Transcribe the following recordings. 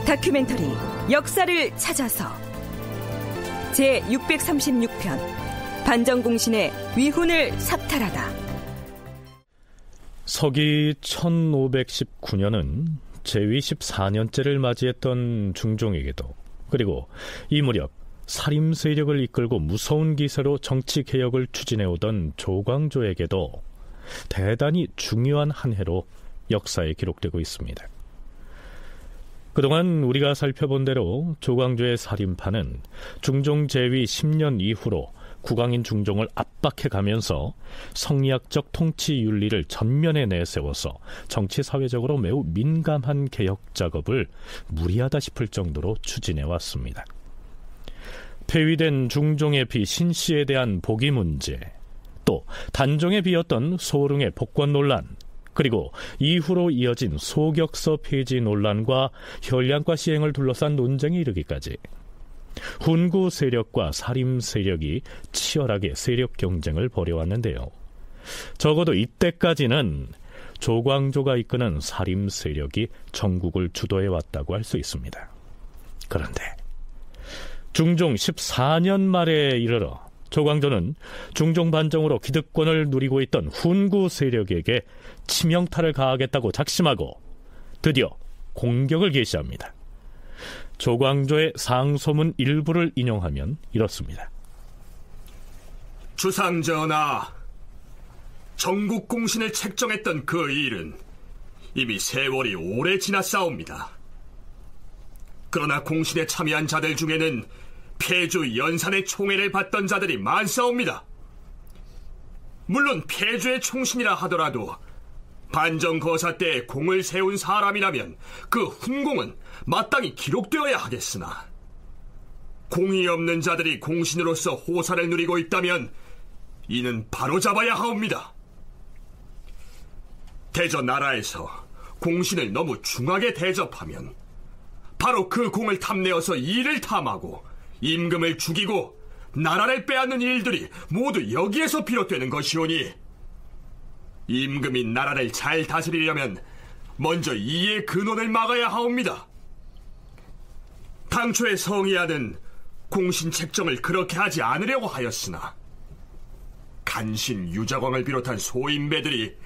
다큐멘터리 역사를 찾아서 제636편 반정공신의 위훈을 삭탈하다. 서기 1519년은 제위 14년째를 맞이했던 중종에게도, 그리고 이 무렵 살림 세력을 이끌고 무서운 기세로 정치 개혁을 추진해오던 조광조에게도 대단히 중요한 한 해로 역사에 기록되고 있습니다. 그동안 우리가 살펴본 대로 조광조의 살인파는 중종 제위 10년 이후로 국왕인 중종을 압박해가면서 성리학적 통치 윤리를 전면에 내세워서 정치 사회적으로 매우 민감한 개혁 작업을 무리하다 싶을 정도로 추진해왔습니다. 폐위된 중종의 비 신씨에 대한 복위 문제, 또 단종의 비였던 소릉의 복권 논란, 그리고 이후로 이어진 소격서 폐지 논란과 혈량과 시행을 둘러싼 논쟁에 이르기까지 훈구 세력과 사림 세력이 치열하게 세력 경쟁을 벌여왔는데요. 적어도 이때까지는 조광조가 이끄는 사림 세력이 전국을 주도해왔다고 할 수 있습니다. 그런데 중종 14년 말에 이르러 조광조는 중종 반정으로 기득권을 누리고 있던 훈구 세력에게 치명타를 가하겠다고 작심하고 드디어 공격을 개시합니다. 조광조의 상소문 일부를 인용하면 이렇습니다. 주상전하, 전국 공신을 책정했던 그 일은 이미 세월이 오래 지났사옵니다. 그러나 공신에 참여한 자들 중에는 폐주 연산의 총애를 받던 자들이 많사옵니다. 물론 폐주의 총신이라 하더라도 반정거사 때 공을 세운 사람이라면 그 훈공은 마땅히 기록되어야 하겠으나, 공이 없는 자들이 공신으로서 호사를 누리고 있다면 이는 바로잡아야 하옵니다. 대저 나라에서 공신을 너무 중하게 대접하면 바로 그 공을 탐내어서 이를 탐하고 임금을 죽이고 나라를 빼앗는 일들이 모두 여기에서 비롯되는 것이오니, 임금이 나라를 잘 다스리려면 먼저 이의 근원을 막아야 하옵니다. 당초에 성희아는 공신 책정을 그렇게 하지 않으려고 하였으나 간신 유자광을 비롯한 소인배들이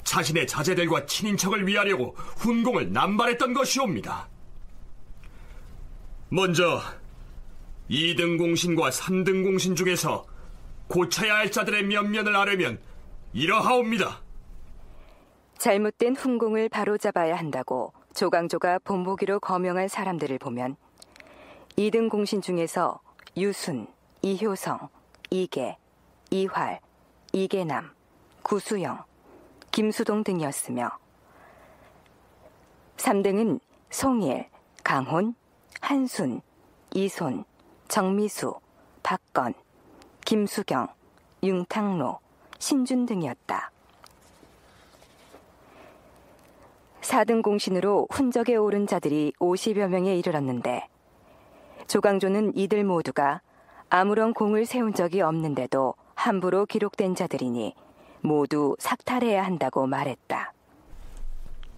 자신의 자제들과 친인척을 위하려고 훈공을 남발했던 것이옵니다. 먼저 2등 공신과 3등 공신 중에서 고쳐야 할 자들의 면면을 아려면 이러하옵니다. 잘못된 훈공을 바로잡아야 한다고 조광조가 본보기로 거명한 사람들을 보면 2등 공신 중에서 유순, 이효성, 이계, 이활, 이계남, 구수영, 김수동 등이었으며, 3등은 송일, 강혼, 한순, 이손, 정미수, 박건, 김수경, 융탕로, 신준 등이었다. 4등 공신으로 훈적에 오른 자들이 50여 명에 이르렀는데, 조광조는 이들 모두가 아무런 공을 세운 적이 없는데도 함부로 기록된 자들이니 모두 삭탈해야 한다고 말했다.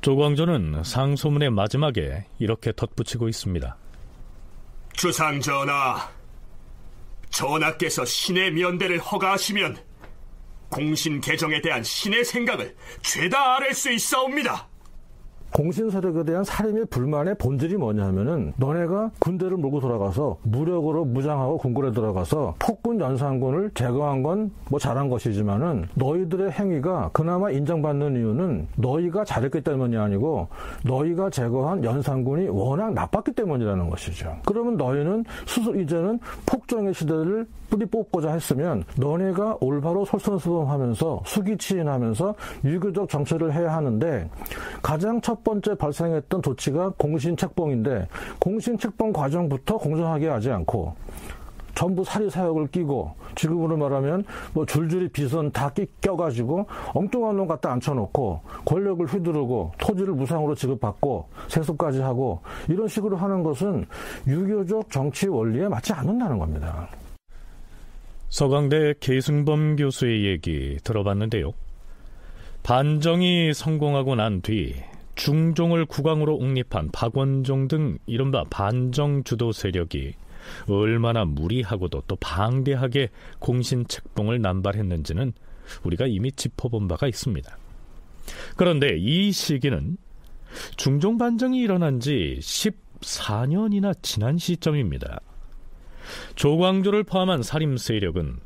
조광조는 상소문의 마지막에 이렇게 덧붙이고 있습니다. 주상전하, 전하께서 신의 면대를 허가하시면 공신 개정에 대한 신의 생각을 죄다 아랠 수 있사옵니다. 공신 세력에 대한 살인의 불만의 본질이 뭐냐면은, 너네가 군대를 몰고 돌아가서 무력으로 무장하고 궁궐에 들어가서 폭군 연산군을 제거한 건 뭐 잘한 것이지만은, 너희들의 행위가 그나마 인정받는 이유는 너희가 잘했기 때문이 아니고 너희가 제거한 연산군이 워낙 나빴기 때문이라는 것이죠. 그러면 너희는 스스로 이제는 폭정의 시대를 뿌리 뽑고자 했으면 너네가 올바로 솔선수범하면서 수기치인하면서 유교적 정치를 해야 하는데, 가장 첫 번째 발생했던 조치가 공신책봉인데, 공신책봉 과정부터 공정하게 하지 않고 전부 사리사욕을 끼고, 지금으로 말하면 뭐 줄줄이 비선 다 껴가지고 엉뚱한 놈 갖다 앉혀놓고 권력을 휘두르고 토지를 무상으로 지급받고 세습까지 하고, 이런 식으로 하는 것은 유교적 정치 원리에 맞지 않는다는 겁니다. 서강대 계승범 교수의 얘기 들어봤는데요. 반정이 성공하고 난 뒤 중종을 국왕으로 옹립한 박원종 등 이른바 반정 주도 세력이 얼마나 무리하고도 또 방대하게 공신 책봉을 남발했는지는 우리가 이미 짚어본 바가 있습니다. 그런데 이 시기는 중종 반정이 일어난 지 14년이나 지난 시점입니다. 조광조를 포함한 살림 세력은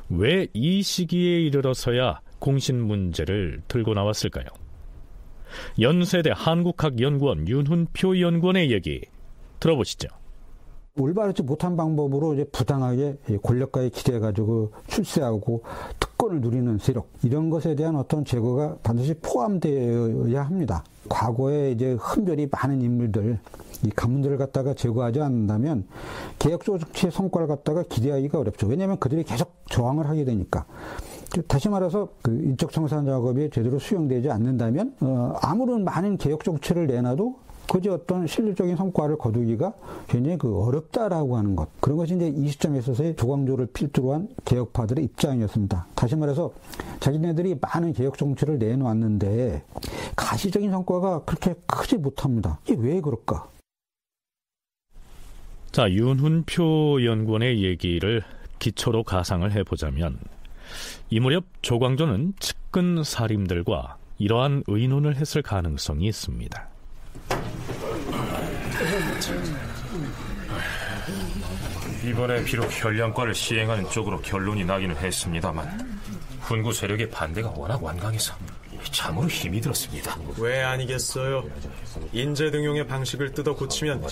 왜 이 시기에 이르러서야 공신 문제를 들고 나왔을까요? 연세대 한국학연구원 윤훈표 연구원의 얘기 들어보시죠. 올바르지 못한 방법으로 이제 부당하게 권력가에 기대가지고 출세하고 특권을 누리는 세력, 이런 것에 대한 어떤 제거가 반드시 포함되어야 합니다. 과거에 이제 흠결이 많은 인물들, 이 가문들을 갖다가 제거하지 않는다면 개혁 정치의 성과를 갖다가 기대하기가 어렵죠. 왜냐하면 그들이 계속 저항을 하게 되니까. 다시 말해서 그 인적 청산 작업이 제대로 수용되지 않는다면 아무런 많은 개혁 정치를 내놔도 그저 어떤 실질적인 성과를 거두기가 굉장히 어렵다라고 하는 것. 그런 것이 이제 이 시점에 있어서의 조광조를 필두로 한 개혁파들의 입장이었습니다. 다시 말해서 자기네들이 많은 개혁 정치를 내놓았는데 가시적인 성과가 그렇게 크지 못합니다. 이게 왜 그럴까? 자, 윤훈표 연구원의 얘기를 기초로 가상을 해보자면 이 무렵 조광조는 측근 사림들과 이러한 의논을 했을 가능성이 있습니다. 이번에 비록 혈량과를 시행하는 쪽으로 결론이 나기는 했습니다만 훈구 세력의 반대가 워낙 완강해서 참으로 힘이 들었습니다. 왜 아니겠어요? 인재 등용의 방식을 뜯어 고치면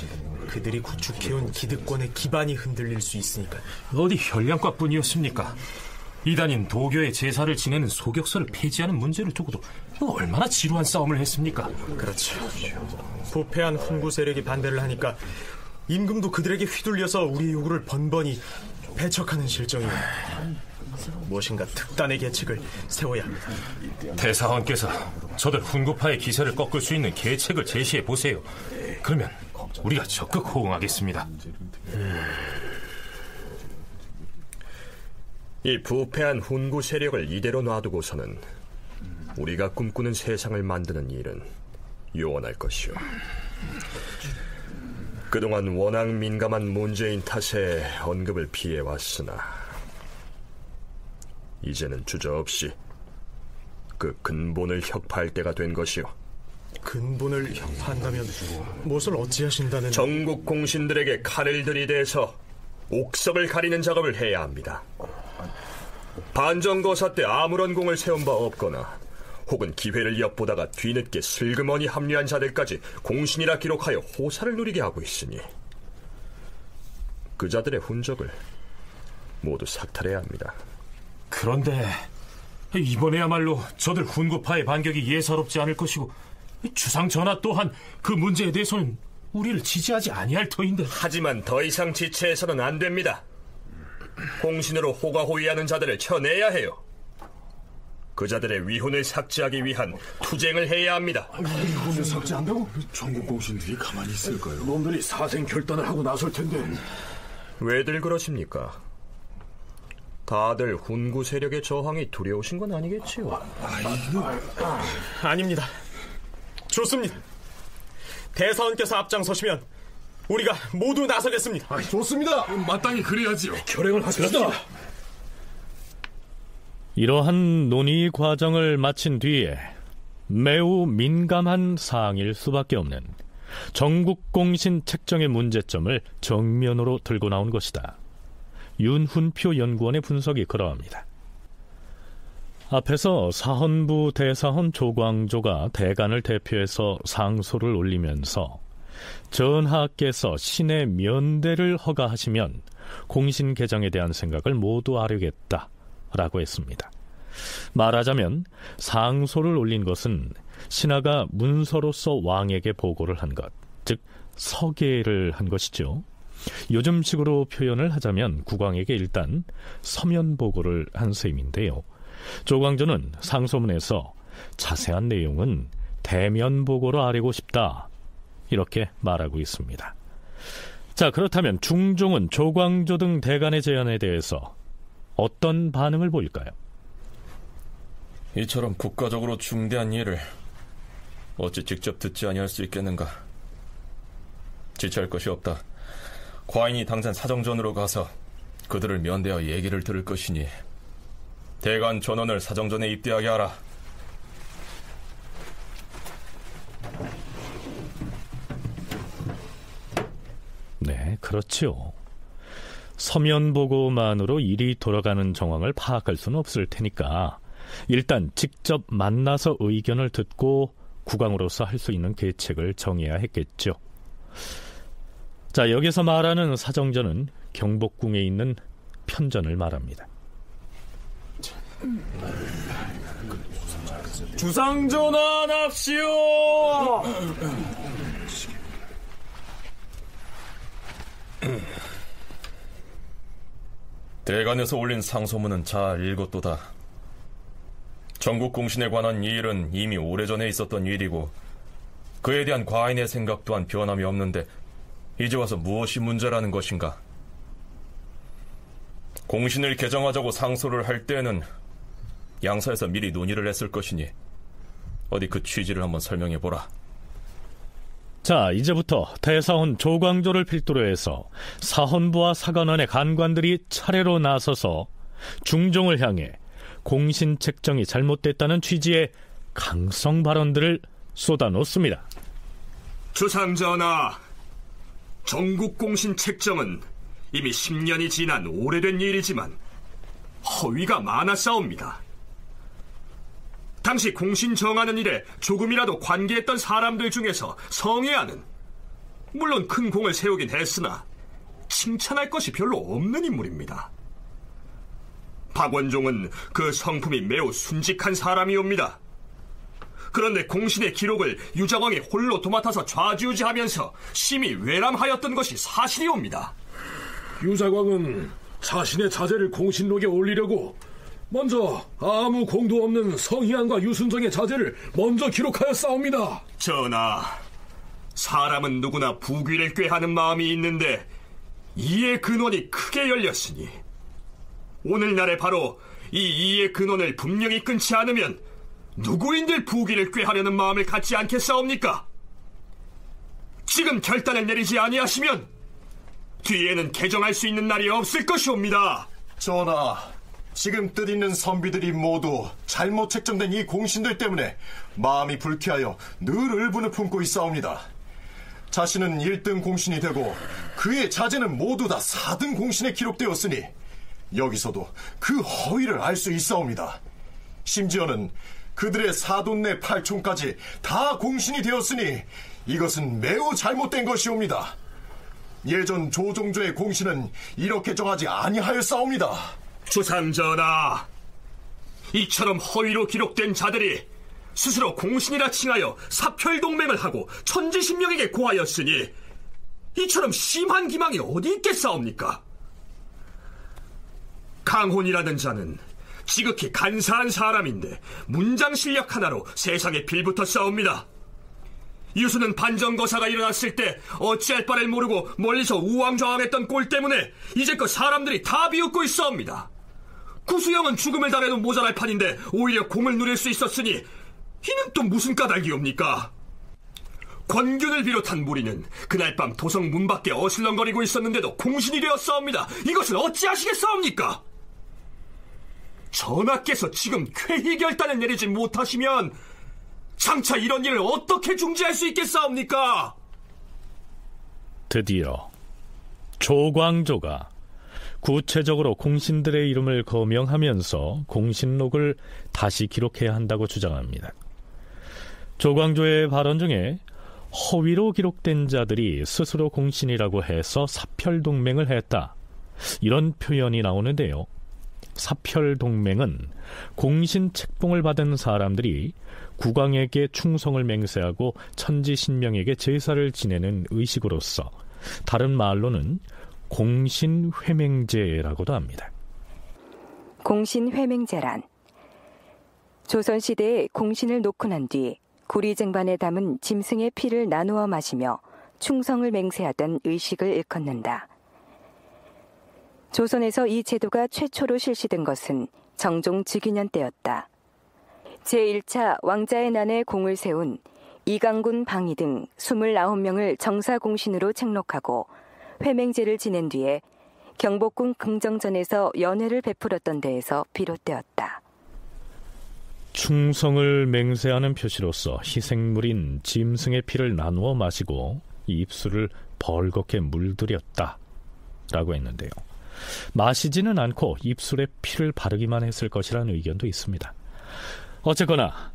그들이 구축해온 기득권의 기반이 흔들릴 수 있으니까. 어디 혈량과뿐이었습니까? 이단인 도교의 제사를 지내는 소격서를 폐지하는 문제를 두고도 얼마나 지루한 싸움을 했습니까? 그렇죠. 부패한 훈구 세력이 반대를 하니까 임금도 그들에게 휘둘려서 우리 요구를 번번이 배척하는 실정이에요. 무엇인가 특단의 계책을 세워야 합니다. 대사원께서 저들 훈구파의 기세를 꺾을 수 있는 계책을 제시해 보세요. 그러면 우리가 적극 호응하겠습니다. 이 부패한 훈구 세력을 이대로 놔두고서는 우리가 꿈꾸는 세상을 만드는 일은 요원할 것이오. 그동안 워낙 민감한 문제인 탓에 언급을 피해왔으나 이제는 주저없이 그 근본을 혁파할 때가 된 것이오. 근본을 혁파한다면 무엇을 어찌하신다는... 전국 공신들에게 칼을 들이대서 옥석을 가리는 작업을 해야 합니다. 반정거사 때 아무런 공을 세운 바 없거나 혹은 기회를 엿보다가 뒤늦게 슬그머니 합류한 자들까지 공신이라 기록하여 호사를 누리게 하고 있으니 그 자들의 훈적을 모두 삭탈해야 합니다. 그런데 이번에야말로 저들 훈구파의 반격이 예사롭지 않을 것이고 주상 전하 또한 그 문제에 대해서는 우리를 지지하지 아니할 터인데. 하지만 더 이상 지체해서는 안 됩니다. 공신으로 호가호위하는 자들을 쳐내야 해요. 그 자들의 위훈을 삭제하기 위한 투쟁을 해야 합니다. 위훈을 삭제한다고? 전국 공신들이 가만히 있을까요? 놈들이 사생 결단을 하고 나설 텐데. 왜들 그러십니까? 다들 훈구 세력의 저항이 두려우신 건 아니겠지요? 아닙니다. 좋습니다. 대사원께서 앞장서시면 우리가 모두 나서겠습니다. 좋습니다. 마땅히 그래야지요. 결행을 하십시다. 이러한 논의 과정을 마친 뒤에 매우 민감한 사항일 수밖에 없는 전국공신 책정의 문제점을 정면으로 들고 나온 것이다. 윤훈표 연구원의 분석이 그러합니다. 앞에서 사헌부 대사헌 조광조가 대간을 대표해서 상소를 올리면서 전하께서 신의 면대를 허가하시면 공신 개정에 대한 생각을 모두 아뢰겠다라고 했습니다. 말하자면 상소를 올린 것은 신하가 문서로서 왕에게 보고를 한 것, 즉 서계를 한 것이죠. 요즘식으로 표현을 하자면 국왕에게 일단 서면 보고를 한 셈인데요. 조광조는 상소문에서 자세한 내용은 대면 보고로 아뢰고 싶다, 이렇게 말하고 있습니다. 자, 그렇다면 중종은 조광조 등 대간의 제안에 대해서 어떤 반응을 보일까요? 이처럼 국가적으로 중대한 일을 어찌 직접 듣지 아니할 수 있겠는가. 지체할 것이 없다. 과인이 당장 사정전으로 가서 그들을 면대하여 얘기를 들을 것이니 대간 전원을 사정전에 입대하게 하라. 네, 그렇죠. 서면 보고만으로 일이 돌아가는 정황을 파악할 수는 없을 테니까 일단 직접 만나서 의견을 듣고 국왕으로서 할 수 있는 계책을 정해야 했겠죠. 자, 여기서 말하는 사정전은 경복궁에 있는 편전을 말합니다. 주상전환합시오. 대간에서 올린 상소문은 잘 읽었도다. 전국공신에 관한 이 일은 이미 오래전에 있었던 일이고 그에 대한 과인의 생각 또한 변함이 없는데 이제 와서 무엇이 문제라는 것인가? 공신을 개정하자고 상소를 할 때에는 양사에서 미리 논의를 했을 것이니 어디 그 취지를 한번 설명해보라. 자, 이제부터 대사원 조광조를 필두로 해서 사헌부와 사관원의 간관들이 차례로 나서서 중종을 향해 공신 책정이 잘못됐다는 취지의 강성 발언들을 쏟아놓습니다. 주상전하, 전국공신 책정은 이미 10년이 지난 오래된 일이지만 허위가 많았사옵니다. 당시 공신 정하는 일에 조금이라도 관계했던 사람들 중에서 성혜아는 물론 큰 공을 세우긴 했으나 칭찬할 것이 별로 없는 인물입니다. 박원종은 그 성품이 매우 순직한 사람이옵니다. 그런데 공신의 기록을 유자광이 홀로 도맡아서 좌지우지하면서 심히 외람하였던 것이 사실이옵니다. 유자광은 자신의 자제를 공신록에 올리려고 먼저 아무 공도 없는 성희안과 유순정의 자제를 먼저 기록하였사옵니다. 전하, 사람은 누구나 부귀를 꾀하는 마음이 있는데 이의 근원이 크게 열렸으니 오늘날에 바로 이 이의 근원을 분명히 끊지 않으면 누구인들 부귀를 꾀하려는 마음을 갖지 않겠사옵니까? 지금 결단을 내리지 아니하시면 뒤에는 개정할 수 있는 날이 없을 것이옵니다. 전하, 지금 뜻있는 선비들이 모두 잘못 책정된 이 공신들 때문에 마음이 불쾌하여 늘 을분을 품고 있사옵니다. 자신은 1등 공신이 되고 그의 자제는 모두 다 4등 공신에 기록되었으니 여기서도 그 허위를 알 수 있사옵니다. 심지어는 그들의 사돈네 8촌까지 다 공신이 되었으니 이것은 매우 잘못된 것이옵니다. 예전 조종조의 공신은 이렇게 정하지 아니하였사옵니다. 주상전하, 이처럼 허위로 기록된 자들이 스스로 공신이라 칭하여 사별동맹을 하고 천지신명에게 고하였으니 이처럼 심한 기망이 어디 있겠사옵니까? 강혼이라는 자는 지극히 간사한 사람인데 문장 실력 하나로 세상에 빌붙었사옵니다. 유수는 반정거사가 일어났을 때 어찌할 바를 모르고 멀리서 우왕좌왕했던 꼴 때문에 이제껏 사람들이 다 비웃고 있사옵니다. 구수영은 죽음을 달래도 모자랄 판인데 오히려 공을 누릴 수 있었으니 이는 또 무슨 까닭이옵니까? 권균을 비롯한 무리는 그날 밤 도성 문 밖에 어슬렁거리고 있었는데도 공신이 되었사옵니다. 이것을 어찌하시겠사옵니까? 전하께서 지금 쾌히 결단을 내리지 못하시면 장차 이런 일을 어떻게 중지할 수 있겠사옵니까? 드디어 조광조가 구체적으로 공신들의 이름을 거명하면서 공신록을 다시 기록해야 한다고 주장합니다. 조광조의 발언 중에 허위로 기록된 자들이 스스로 공신이라고 해서 사별동맹을 했다, 이런 표현이 나오는데요. 사별동맹은 공신 책봉을 받은 사람들이 국왕에게 충성을 맹세하고 천지신명에게 제사를 지내는 의식으로서 다른 말로는 공신회맹제라고도 합니다. 공신회맹제란 조선시대에 공신을 놓고 난 뒤 구리쟁반에 담은 짐승의 피를 나누어 마시며 충성을 맹세하던 의식을 일컫는다. 조선에서 이 제도가 최초로 실시된 것은 정종 즉위년 때였다. 제1차 왕자의 난에 공을 세운 이강군, 방위 등 29명을 정사공신으로 책록하고 회맹제를 지낸 뒤에 경복궁 긍정전에서 연회를 베풀었던 데에서 비롯되었다. 충성을 맹세하는 표시로서 희생물인 짐승의 피를 나누어 마시고 입술을 벌겋게 물들였다 라고 했는데요. 마시지는 않고 입술에 피를 바르기만 했을 것이라는 의견도 있습니다. 어쨌거나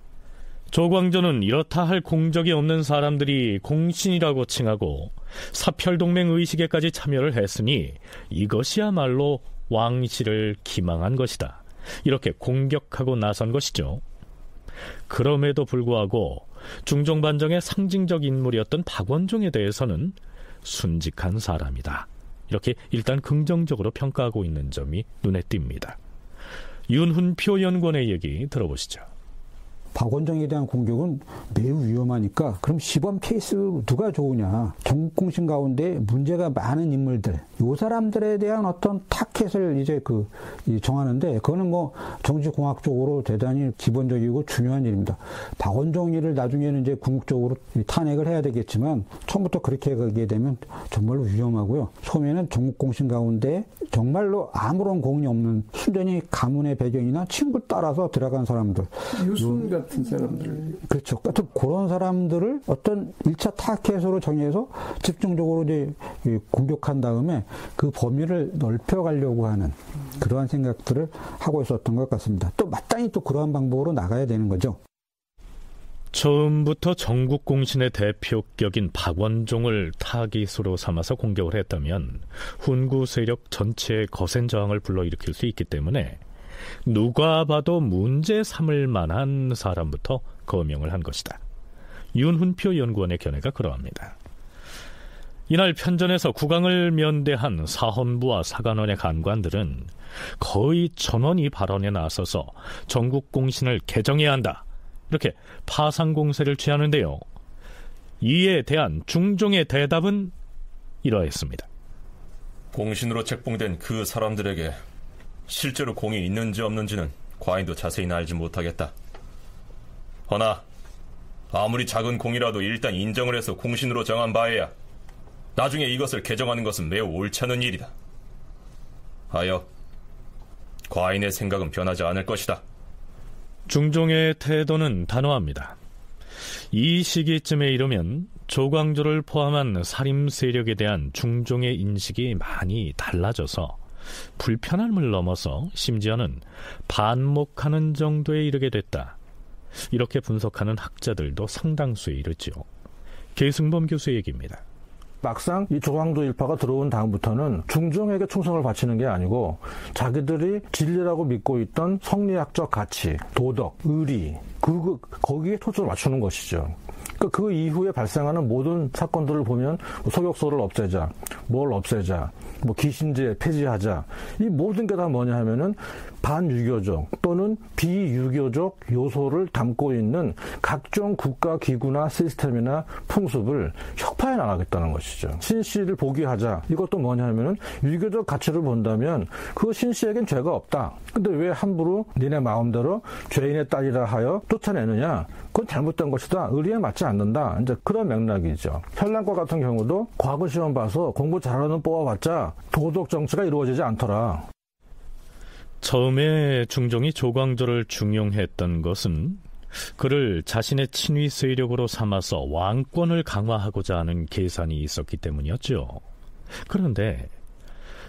조광조는 이렇다 할 공적이 없는 사람들이 공신이라고 칭하고 사별동맹 의식에까지 참여를 했으니 이것이야말로 왕실을 기망한 것이다, 이렇게 공격하고 나선 것이죠. 그럼에도 불구하고 중종반정의 상징적 인물이었던 박원종에 대해서는 순직한 사람이다, 이렇게 일단 긍정적으로 평가하고 있는 점이 눈에 띕니다. 윤훈표 연구원의 얘기 들어보시죠. 박원종에 대한 공격은 매우 위험하니까 그럼 시범 케이스 누가 좋으냐. 전국공신 가운데 문제가 많은 인물들, 요 사람들에 대한 어떤 타켓을 이제 정하는데, 그거는 뭐 정치공학적으로 대단히 기본적이고 중요한 일입니다. 박원종 일을 나중에는 이제 궁극적으로 탄핵을 해야 되겠지만 처음부터 그렇게 가게 되면 정말로 위험하고요. 처음에는 전국공신 가운데 정말로 아무런 공이 없는 순전히 가문의 배경이나 친구 따라서 들어간 사람들, 유순 같은 사람들, 그렇죠. 같은 그런 사람들을 어떤 1차 타켓으로 정해서 집중적으로 이제 공격한 다음에 그 범위를 넓혀가려고 하는 그러한 생각들을 하고 있었던 것 같습니다. 또 마땅히 또 그러한 방법으로 나가야 되는 거죠. 처음부터 전국공신의 대표격인 박원종을 타깃으로 삼아서 공격을 했다면 훈구 세력 전체의 거센 저항을 불러일으킬 수 있기 때문에 누가 봐도 문제 삼을 만한 사람부터 거명을 한 것이다. 윤훈표 연구원의 견해가 그러합니다. 이날 편전에서 국왕을 면대한 사헌부와 사간원의 간관들은 거의 전원이 발언에 나서서 전국공신을 개정해야 한다, 이렇게 파상공세를 취하는데요. 이에 대한 중종의 대답은 이러했습니다. 공신으로 책봉된 그 사람들에게 실제로 공이 있는지 없는지는 과인도 자세히는 알지 못하겠다. 허나 아무리 작은 공이라도 일단 인정을 해서 공신으로 정한 바에야 나중에 이것을 개정하는 것은 매우 옳지 않은 일이다. 하여 과인의 생각은 변하지 않을 것이다. 중종의 태도는 단호합니다. 이 시기쯤에 이르면 조광조를 포함한 살림 세력에 대한 중종의 인식이 많이 달라져서 불편함을 넘어서 심지어는 반목하는 정도에 이르게 됐다, 이렇게 분석하는 학자들도 상당수에 이르죠. 계승범 교수의 얘기입니다. 막상 이 조광조 일파가 들어온 다음부터는 중종에게 충성을 바치는 게 아니고 자기들이 진리라고 믿고 있던 성리학적 가치, 도덕, 의리, 거기에 초점을 맞추는 것이죠. 그 이후에 발생하는 모든 사건들을 보면 소격소를 없애자, 뭘 없애자, 기신제 폐지하자, 이 모든 게 다 뭐냐 하면은 반유교적 또는 비유교적 요소를 담고 있는 각종 국가 기구나 시스템이나 풍습을 혁파해 나가겠다는 것이죠. 신씨를 보기하자, 이것도 뭐냐 하면은 유교적 가치를 본다면 그 신씨에겐 죄가 없다. 근데 왜 함부로 니네 마음대로 죄인의 딸이라 하여 쫓아내느냐? 그건 잘못된 것이다. 의리에 맞지 않는다. 이제 그런 맥락이죠. 현란과 같은 경우도 과거 시험 봐서 공부 잘하는 뽑아봤자 도덕 정치가 이루어지지 않더라. 처음에 중종이 조광조를 중용했던 것은 그를 자신의 친위 세력으로 삼아서 왕권을 강화하고자 하는 계산이 있었기 때문이었죠. 그런데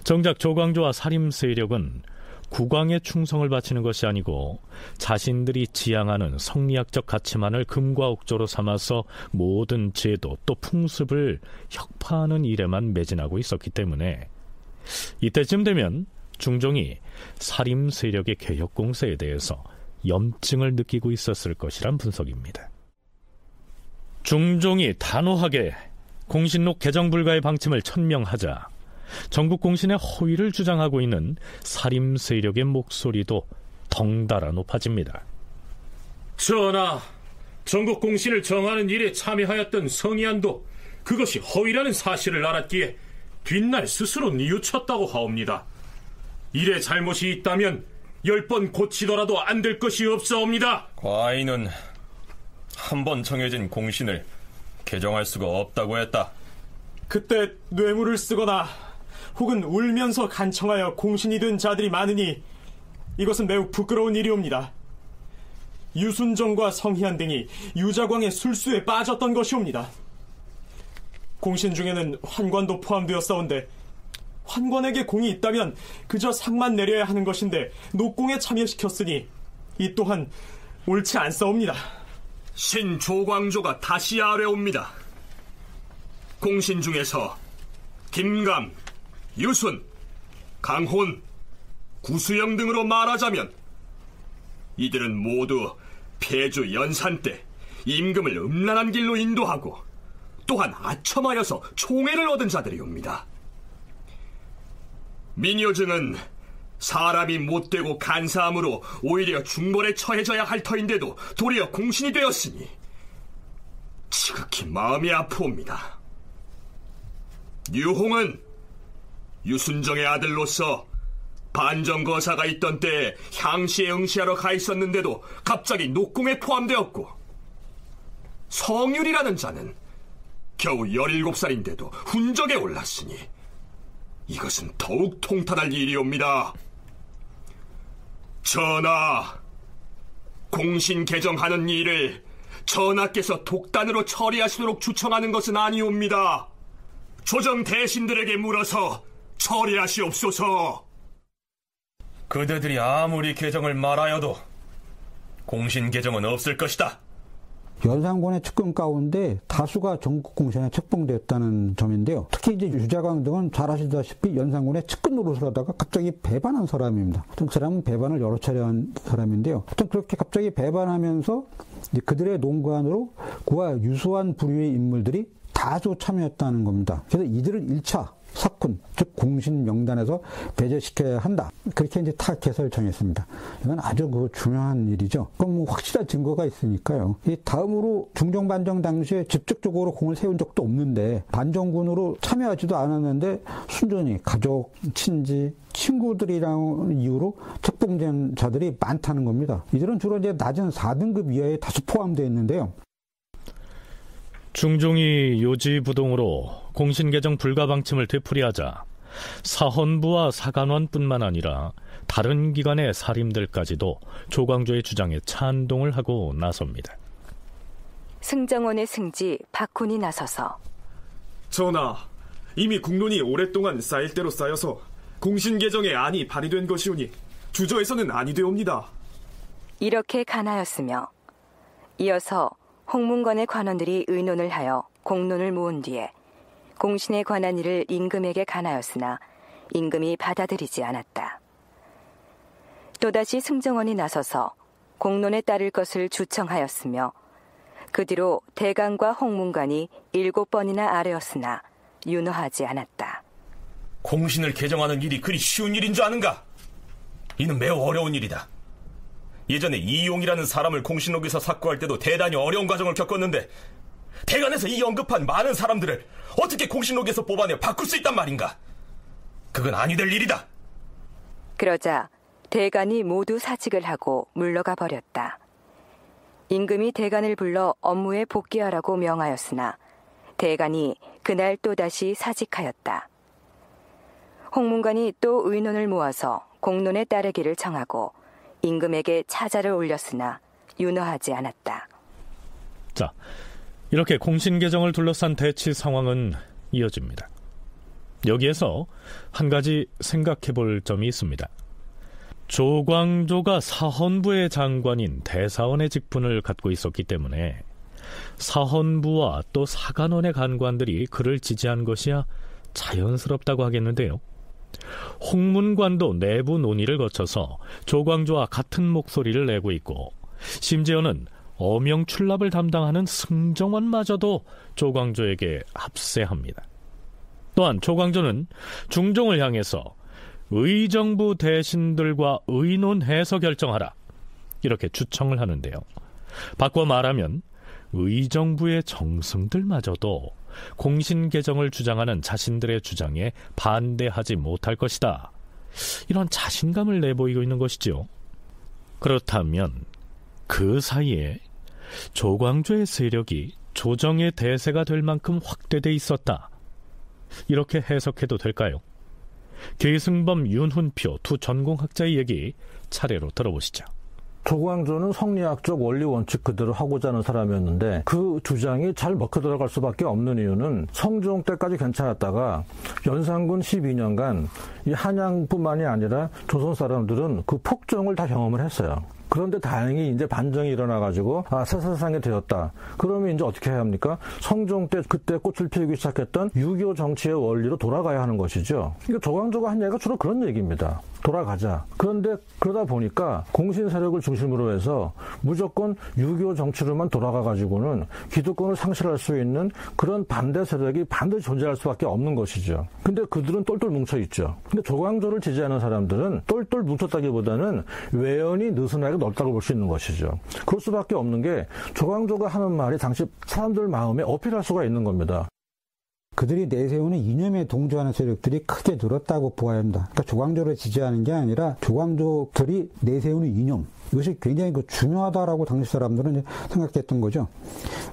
정작 조광조와 살림 세력은 국왕에 충성을 바치는 것이 아니고 자신들이 지향하는 성리학적 가치만을 금과 옥조로 삼아서 모든 제도 또 풍습을 혁파하는 일에만 매진하고 있었기 때문에 이때쯤 되면 중종이 살림 세력의 개혁 공세에 대해서 염증을 느끼고 있었을 것이란 분석입니다. 중종이 단호하게 공신록 개정 불가의 방침을 천명하자 전국공신의 허위를 주장하고 있는 살림 세력의 목소리도 덩달아 높아집니다. 전하, 전국공신을 정하는 일에 참여하였던 성희안도 그것이 허위라는 사실을 알았기에 뒷날 스스로 뉘우쳤다고 하옵니다. 일에 잘못이 있다면 10번 고치더라도 안 될 것이 없사옵니다. 과인은 한 번 정해진 공신을 개정할 수가 없다고 했다. 그때 뇌물을 쓰거나 혹은 울면서 간청하여 공신이 된 자들이 많으니 이것은 매우 부끄러운 일이옵니다. 유순정과 성희안 등이 유자광의 술수에 빠졌던 것이옵니다. 공신 중에는 환관도 포함되었사온데 환관에게 공이 있다면 그저 상만 내려야 하는 것인데 녹공에 참여시켰으니 이 또한 옳지 않사옵니다. 신조광조가 다시 아뢰옵니다. 공신 중에서 김감, 유순, 강혼, 구수영 등으로 말하자면 이들은 모두 폐주 연산 때 임금을 음란한 길로 인도하고 또한 아첨하여서 총애를 얻은 자들이옵니다. 민효증은 사람이 못되고 간사함으로 오히려 중벌에 처해져야 할 터인데도 도리어 공신이 되었으니 지극히 마음이 아프옵니다. 유홍은 유순정의 아들로서 반정거사가 있던 때에 향시에 응시하러 가 있었는데도 갑자기 녹궁에 포함되었고, 성율이라는 자는 겨우 17살인데도 훈적에 올랐으니 이것은 더욱 통탄할 일이옵니다. 전하, 공신 개정하는 일을 전하께서 독단으로 처리하시도록 추청하는 것은 아니옵니다. 조정 대신들에게 물어서 처리하시옵소서. 그대들이 아무리 개정을 말하여도 공신 개정은 없을 것이다. 연산군의 측근 가운데 다수가 전국 공신에 책봉되었다는 점인데요. 특히 이제 유자광 등은 잘 아시다시피 연산군의 측근 노릇을 하다가 갑자기 배반한 사람입니다. 그 사람은 배반을 여러 차례 한 사람인데요. 그렇게 갑자기 배반하면서 그들의 농관으로 구와 유수한 부류의 인물들이 다수 참여했다는 겁니다. 그래서 이들을 1차 석훈, 즉 공신 명단에서 배제시켜야 한다. 그렇게 이제 타겟을 정했습니다. 이건 아주 중요한 일이죠. 그럼 확실한 증거가 있으니까요. 이 다음으로 중종 반정 당시에 직접적으로 공을 세운 적도 없는데 반정군으로 참여하지도 않았는데 순전히 가족, 친지, 친구들이라는 이유로 책봉된 자들이 많다는 겁니다. 이들은 주로 이제 낮은 4등급 이하에 다수 포함되어 있는데요. 중종이 요지부동으로 공신개정 불가방침을 되풀이하자 사헌부와 사간원뿐만 아니라 다른 기관의 사림들까지도 조광조의 주장에 찬동을 하고 나섭니다. 승정원의 승지 박훈이 나서서 전하, 이미 국론이 오랫동안 쌓일 대로 쌓여서 공신개정의 안이 발의된 것이오니 주저에서는 아니 되옵니다. 이렇게 간하였으며 이어서 홍문관의 관원들이 의논을 하여 공론을 모은 뒤에 공신에 관한 일을 임금에게 간하였으나 임금이 받아들이지 않았다. 또다시 승정원이 나서서 공론에 따를 것을 주청하였으며 그 뒤로 대간과 홍문관이 7번이나 아뢰었으나 윤허하지 않았다. 공신을 개정하는 일이 그리 쉬운 일인 줄 아는가? 이는 매우 어려운 일이다. 예전에 이용이라는 사람을 공신록에서 삭고할 때도 대단히 어려운 과정을 겪었는데 대간에서 이 언급한 많은 사람들을 어떻게 공신록에서 뽑아내 바꿀 수 있단 말인가? 그건 아니 될 일이다. 그러자 대간이 모두 사직을 하고 물러가 버렸다. 임금이 대간을 불러 업무에 복귀하라고 명하였으나 대간이 그날 또다시 사직하였다. 홍문관이 또 의논을 모아서 공론에 따르기를 청하고 임금에게 차자를 올렸으나 윤허하지 않았다. 자, 이렇게 공신 개정을 둘러싼 대치 상황은 이어집니다. 여기에서 한 가지 생각해 볼 점이 있습니다. 조광조가 사헌부의 장관인 대사원의 직분을 갖고 있었기 때문에 사헌부와 또 사간원의 간관들이 그를 지지한 것이야 자연스럽다고 하겠는데요. 홍문관도 내부 논의를 거쳐서 조광조와 같은 목소리를 내고 있고 심지어는 어명출납을 담당하는 승정원마저도 조광조에게 합세합니다. 또한 조광조는 중종을 향해서 의정부 대신들과 의논해서 결정하라 이렇게 주청을 하는데요. 바꿔 말하면 의정부의 정승들마저도 공신 개정을 주장하는 자신들의 주장에 반대하지 못할 것이다. 이런 자신감을 내보이고 있는 것이죠. 그렇다면 그 사이에 조광조의 세력이 조정의 대세가 될 만큼 확대돼 있었다, 이렇게 해석해도 될까요? 계승범, 윤훈표 두 전공학자의 얘기 차례로 들어보시죠. 조광조는 성리학적 원리 원칙 그대로 하고자 하는 사람이었는데 그 주장이 잘 먹혀 들어갈 수밖에 없는 이유는 성종 때까지 괜찮았다가 연산군 12년간 이 한양뿐만이 아니라 조선 사람들은 그 폭정을 다 경험을 했어요. 그런데 다행히 이제 반정이 일어나가지고 새 세상이 되었다. 그러면 이제 어떻게 해야 합니까? 성종 때 그때 꽃을 피우기 시작했던 유교 정치의 원리로 돌아가야 하는 것이죠. 그러니까 조광조가 한 얘기가 주로 그런 얘기입니다. 돌아가자. 그런데 그러다 보니까 공신 세력을 중심으로 해서 무조건 유교 정치로만 돌아가가지고는 기득권을 상실할 수 있는 그런 반대 세력이 반드시 존재할 수밖에 없는 것이죠. 근데 그들은 똘똘 뭉쳐있죠. 근데 조광조를 지지하는 사람들은 똘똘 뭉쳤다기보다는 외연이 느슨하게 넓다고 볼 수 있는 것이죠. 그럴 수밖에 없는 게 조광조가 하는 말이 당시 사람들 마음에 어필할 수가 있는 겁니다. 그들이 내세우는 이념에 동조하는 세력들이 크게 늘었다고 보아야 합니다. 그러니까 조광조를 지지하는 게 아니라 조광조들이 내세우는 이념, 이것이 굉장히 중요하다라고 당시 사람들은 생각했던 거죠.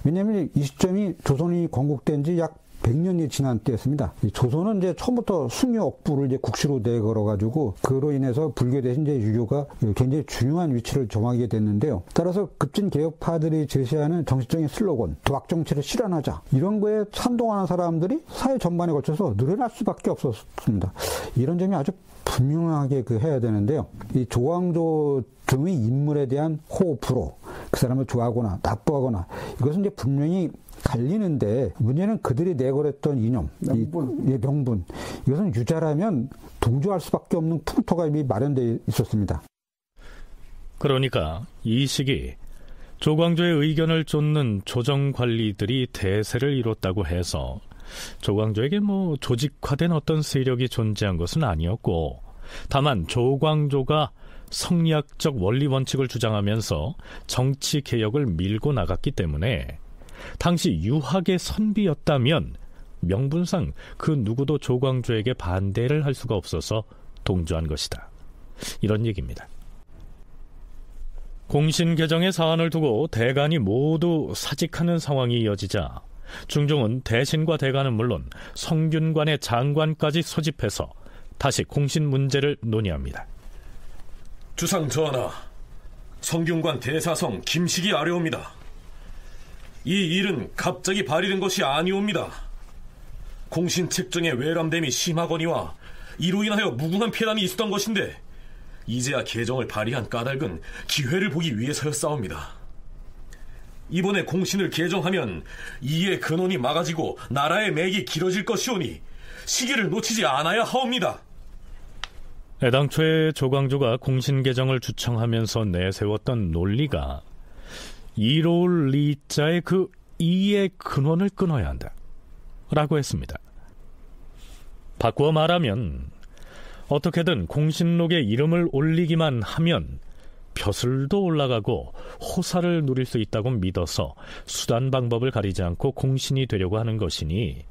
왜냐하면 이 시점이 조선이 건국된 지 약 100년이 지난 때였습니다. 조선은 이제 처음부터 숭유 억부를 이제 국시로 내걸어가지고 그로 인해서 불교 대신 이제 유교가 굉장히 중요한 위치를 점하게 됐는데요. 따라서 급진 개혁파들이 제시하는 정치적인 슬로건, 도학 정치를 실현하자, 이런 거에 찬동하는 사람들이 사회 전반에 걸쳐서 늘어날 수밖에 없었습니다. 이런 점이 아주 분명하게 해야 되는데요. 이 조광조 등의 인물에 대한 호불호, 그 사람을 좋아하거나 나쁘거나, 이것은 이제 분명히 갈리는데 문제는 그들이 내걸었던 이념, 명분, 이것은 유자라면 동조할 수밖에 없는 풍토가 이미 마련되어 있었습니다. 그러니까 이 시기 조광조의 의견을 쫓는 조정 관리들이 대세를 이뤘다고 해서 조광조에게 조직화된 어떤 세력이 존재한 것은 아니었고, 다만 조광조가 성리학적 원리 원칙을 주장하면서 정치 개혁을 밀고 나갔기 때문에 당시 유학의 선비였다면 명분상 그 누구도 조광조에게 반대를 할 수가 없어서 동조한 것이다, 이런 얘기입니다. 공신 개정의 사안을 두고 대간이 모두 사직하는 상황이 이어지자 중종은 대신과 대간은 물론 성균관의 장관까지 소집해서 다시 공신 문제를 논의합니다. 주상 전하, 성균관 대사성 김식이 아뢰옵니다. 이 일은 갑자기 발휘된 것이 아니옵니다. 공신 책정의 외람됨이 심하거니와 이로 인하여 무궁한 폐단이 있었던 것인데 이제야 개정을 발의한 까닭은 기회를 보기 위해서였사옵니다. 이번에 공신을 개정하면 이의 근원이 막아지고 나라의 맥이 길어질 것이오니 시기를 놓치지 않아야 하옵니다. 애당초에 조광조가 공신 개정을 주청하면서 내세웠던 논리가 이로울 리자의 그 이의 근원을 끊어야 한다 라고 했습니다. 바꾸어 말하면 어떻게든 공신록에 이름을 올리기만 하면 벼슬도 올라가고 호사를 누릴 수 있다고 믿어서 수단 방법을 가리지 않고 공신이 되려고 하는 것이니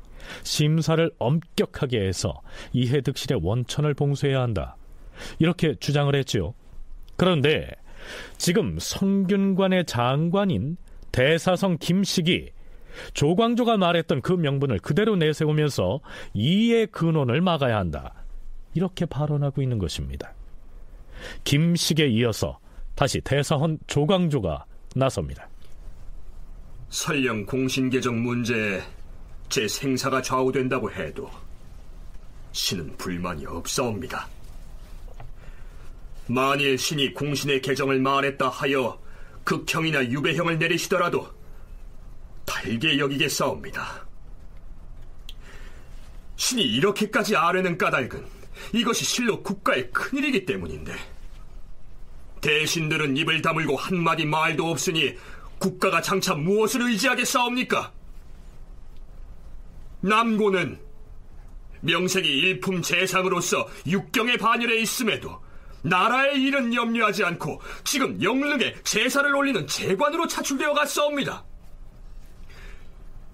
심사를 엄격하게 해서 이해득실의 원천을 봉쇄해야 한다, 이렇게 주장을 했지요. 그런데 지금 성균관의 장관인 대사성 김식이 조광조가 말했던 그 명분을 그대로 내세우면서 이의 근원을 막아야 한다, 이렇게 발언하고 있는 것입니다. 김식에 이어서 다시 대사헌 조광조가 나섭니다. 설령 공신개정 문제에 제 생사가 좌우된다고 해도 신은 불만이 없사옵니다. 만일 신이 공신의 개정을 말했다 하여 극형이나 유배형을 내리시더라도 달게 여기겠사옵니다. 신이 이렇게까지 아뢰는 까닭은 이것이 실로 국가의 큰일이기 때문인데 대신들은 입을 다물고 한마디 말도 없으니 국가가 장차 무엇을 의지하겠사옵니까? 남고는 명색이 일품 재상으로서 육경의 반열에 있음에도 나라의 일은 염려하지 않고 지금 영릉에 제사를 올리는 재관으로 차출되어 갔사옵니다.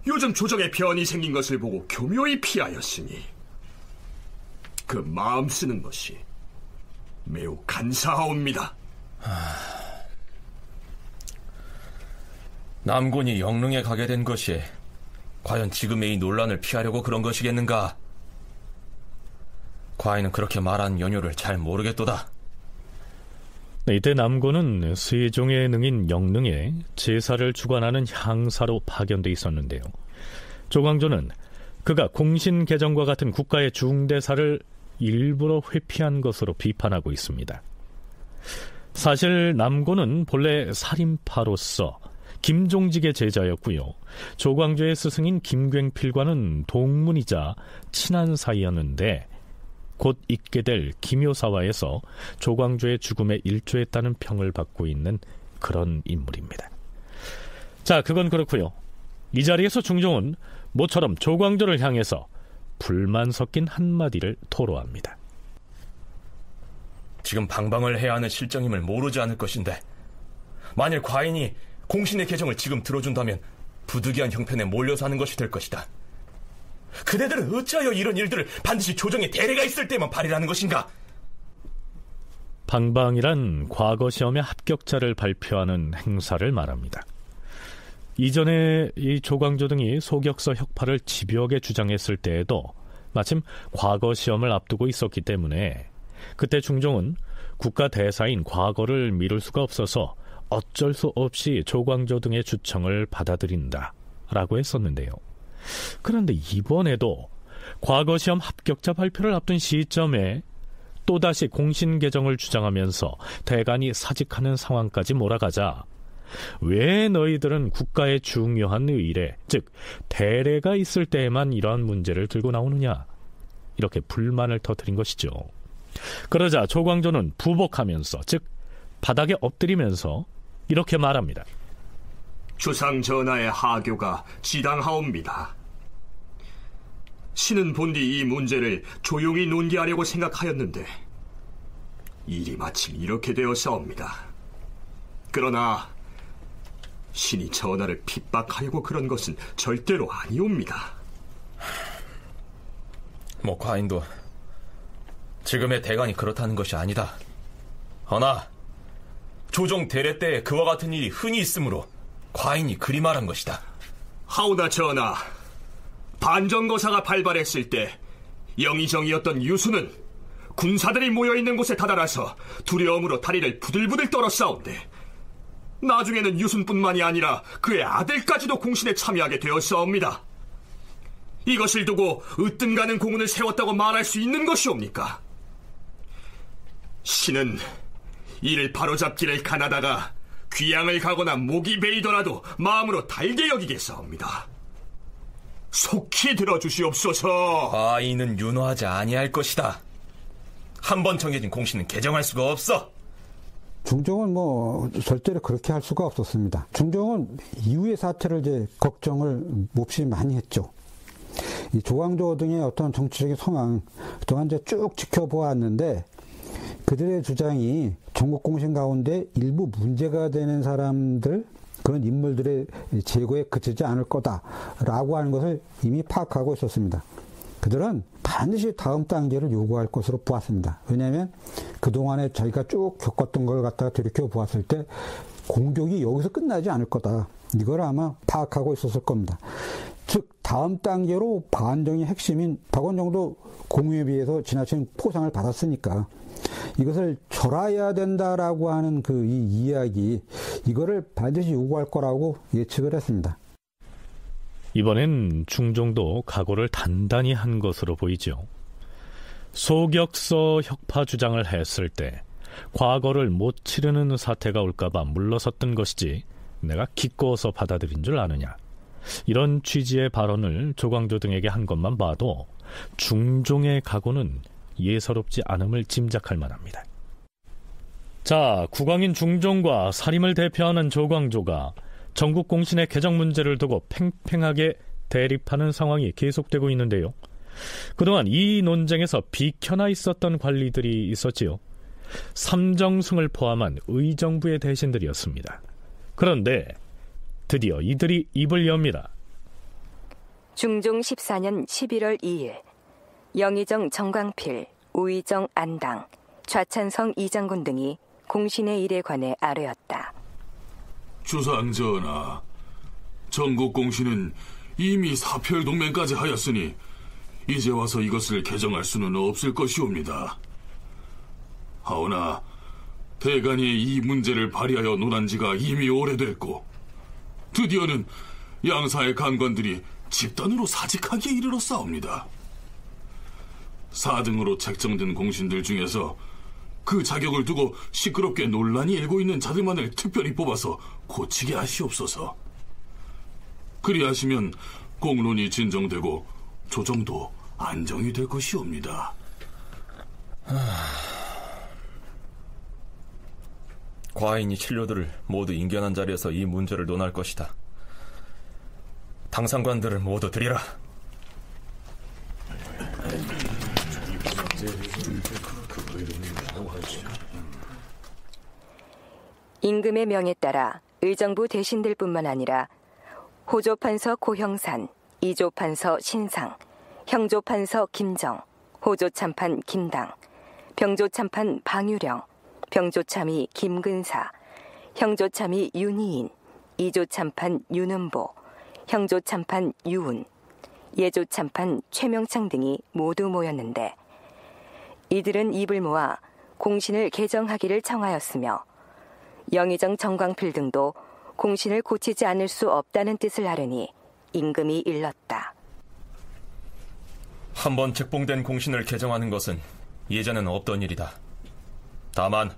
요즘 조정에 변이 생긴 것을 보고 교묘히 피하였으니 그 마음 쓰는 것이 매우 간사하옵니다. 남곤이 영릉에 가게 된 것이 과연 지금의 이 논란을 피하려고 그런 것이겠는가? 과인은 그렇게 말한 연유를 잘 모르겠도다. 이때 남곤은 세종의 능인 영릉에 제사를 주관하는 향사로 파견돼 있었는데요. 조광조는 그가 공신 개정과 같은 국가의 중대사를 일부러 회피한 것으로 비판하고 있습니다. 사실 남곤은 본래 살인파로서 김종직의 제자였고요. 조광조의 스승인 김굉필과는 동문이자 친한 사이였는데 곧 있게 될 김효사화에서 조광조의 죽음에 일조했다는 평을 받고 있는 그런 인물입니다. 자, 그건 그렇고요. 이 자리에서 중종은 모처럼 조광조를 향해서 불만 섞인 한마디를 토로합니다. 지금 방방을 해야 하는 실정임을 모르지 않을 것인데, 만일 과인이 공신의 개정을 지금 들어준다면 부득이한 형편에 몰려서 하는 것이 될 것이다. 그대들은 어찌하여 이런 일들을 반드시 조정에 대례가 있을 때만 발휘하는 것인가? 방방이란 과거 시험의 합격자를 발표하는 행사를 말합니다. 이전에 이 조광조 등이 소격서 혁파를 집요하게 주장했을 때에도 마침 과거 시험을 앞두고 있었기 때문에 그때 중종은 국가 대사인 과거를 미룰 수가 없어서 어쩔 수 없이 조광조 등의 주청을 받아들인다라고 했었는데요. 그런데 이번에도 과거 시험 합격자 발표를 앞둔 시점에 또다시 공신 개정을 주장하면서 대간이 사직하는 상황까지 몰아가자 왜 너희들은 국가의 중요한 의례, 즉 대례가 있을 때에만 이러한 문제를 들고 나오느냐, 이렇게 불만을 터뜨린 것이죠. 그러자 조광조는 부복하면서, 즉 바닥에 엎드리면서 이렇게 말합니다. 주상 전하의 하교가 지당하옵니다. 신은 본디 이 문제를 조용히 논의하려고 생각하였는데 일이 마침 이렇게 되었사옵니다. 그러나 신이 전하를 핍박하려고 그런 것은 절대로 아니옵니다. 과인도 지금의 대간이 그렇다는 것이 아니다. 허나 조정 대례 때 그와 같은 일이 흔히 있으므로 과인이 그리 말한 것이다. 하오나 전하, 반정거사가 발발했을 때 영의정이었던 유수는 군사들이 모여있는 곳에 다다라서 두려움으로 다리를 부들부들 떨었사온데 나중에는 유순뿐만이 아니라 그의 아들까지도 공신에 참여하게 되었사옵니다. 이것을 두고 으뜸가는 공훈을 세웠다고 말할 수 있는 것이옵니까? 신은 이를 바로잡기를 가나다가 귀양을 가거나 목이 베이더라도 마음으로 달게 여기겠사옵니다. 속히 들어주시옵소서. 과인은 윤호하지 아니할 것이다. 한번 정해진 공신은 개정할 수가 없어. 중종은 절대로 그렇게 할 수가 없었습니다. 중종은 이후의 사태를 이제 걱정을 몹시 많이 했죠. 이 조광조 등의 어떤 정치적인 상황 그동안 이제 쭉 지켜보았는데 그들의 주장이 전국공신 가운데 일부 문제가 되는 사람들, 그런 인물들의 제거에 그치지 않을 거다라고 하는 것을 이미 파악하고 있었습니다. 그들은 반드시 다음 단계를 요구할 것으로 보았습니다. 왜냐하면 그동안에 자기가 쭉 겪었던 걸 갖다가 돌이켜 보았을 때 공격이 여기서 끝나지 않을 거다. 이걸 아마 파악하고 있었을 겁니다. 즉 다음 단계로 반정의 핵심인 박원정도 공유에 비해서 지나친 포상을 받았으니까 이것을 절하해야 된다라고 하는 이 이야기, 이거를 반드시 요구할 거라고 예측을 했습니다. 이번엔 중종도 각오를 단단히 한 것으로 보이죠. 소격서 혁파 주장을 했을 때 과거를 못 치르는 사태가 올까봐 물러섰던 것이지 내가 기꺼워서 받아들인 줄 아느냐, 이런 취지의 발언을 조광조 등에게 한 것만 봐도 중종의 각오는 예사롭지 않음을 짐작할 만합니다. 자, 국왕인 중종과 사림을 대표하는 조광조가 전국공신의 개정 문제를 두고 팽팽하게 대립하는 상황이 계속되고 있는데요. 그동안 이 논쟁에서 비켜나 있었던 관리들이 있었지요. 삼정승을 포함한 의정부의 대신들이었습니다. 그런데 드디어 이들이 입을 엽니다. 중종 14년 11월 2일 영의정 정광필, 우의정 안당, 좌찬성 이장군 등이 공신의 일에 관해 아뢰었다. 주상 전하, 전국공신은 이미 사별동맹까지 하였으니 이제 와서 이것을 개정할 수는 없을 것이옵니다. 하오나 대간이 이 문제를 발의하여 논한 지가 이미 오래됐고 드디어는 양사의 간관들이 집단으로 사직하기에 이르렀사옵니다. 4등으로 책정된 공신들 중에서 그 자격을 두고 시끄럽게 논란이 일고 있는 자들만을 특별히 뽑아서 고치게 하시옵소서. 그리하시면 공론이 진정되고 조정도 안정이 될 것이옵니다. 과인이 신료들을 모두 인견한 자리에서 이 문제를 논할 것이다. 당상관들을 모두 드리라. 임금의 명에 따라 의정부 대신들뿐만 아니라 호조판서 고형산, 이조판서 신상, 형조판서 김정, 호조참판 김당, 병조참판 방유령, 병조참의 김근사, 형조참의 윤희인, 이조참판 윤은보, 형조참판 유운, 예조참판 최명창 등이 모두 모였는데 이들은 입을 모아 공신을 개정하기를 청하였으며 영의정 정광필 등도 공신을 고치지 않을 수 없다는 뜻을 아뢰니 임금이 일렀다. 한번 책봉된 공신을 개정하는 것은 예전에는 없던 일이다. 다만